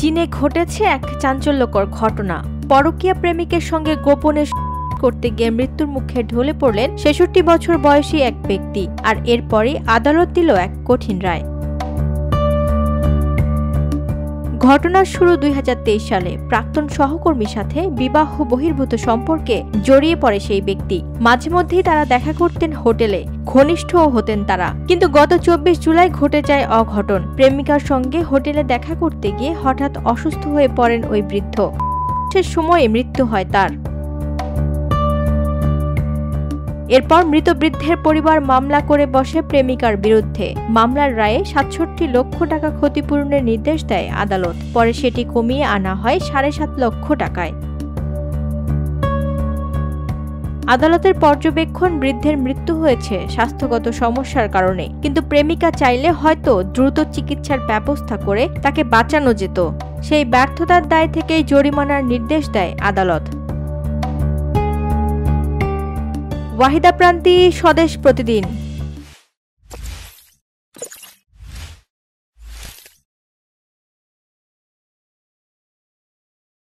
চীনে ঘটেছে এক চাঞ্চল্যকর ঘটনা। পরকীয়া প্রেমিকের সঙ্গে গোপনে করতে গিয়ে মৃত্যুর মুখে ঢলে পড়লেন ৬৬ বছর বয়সী এক ব্যক্তি। আর এরপরই আদালত দিল এক কঠিন রায়। ঘটনার শুরু ২০২৩ সালে। প্রাক্তন সহকর্মীর সাথে বিবাহ বহির্ভূত সম্পর্কে জড়িয়ে পড়ে সেই ব্যক্তি। মাঝে মধ্যেই তারা দেখা করতেন হোটেলে, ঘনিষ্ঠও হতেন তারা। কিন্তু গত ২৪ জুলাই ঘটে যায় অঘটন। প্রেমিকার সঙ্গে হোটেলে দেখা করতে গিয়ে হঠাৎ অসুস্থ হয়ে পড়েন ওই বৃদ্ধ। সে সময়ে মৃত্যু হয় তার। এরপর মৃত বৃদ্ধের পরিবার মামলা করে বসে প্রেমিকার বিরুদ্ধে। মামলার রায়ে ৬৭ লক্ষ টাকা ক্ষতিপূরণের নির্দেশ দেয় আদালত। পরে সেটি কমিয়ে আনা হয় ৭.৫ লক্ষ টাকায়। আদালতের পর্যবেক্ষণ, বৃদ্ধের মৃত্যু হয়েছে স্বাস্থ্যগত সমস্যার কারণে, কিন্তু প্রেমিকা চাইলে হয়তো দ্রুত চিকিৎসার ব্যবস্থা করে তাকে বাঁচানো যেত। সেই ব্যর্থতার দায় থেকেই জরিমানার নির্দেশ দেয় আদালত। ওয়াহিদা প্রান্তি, স্বদেশ প্রতিদিন।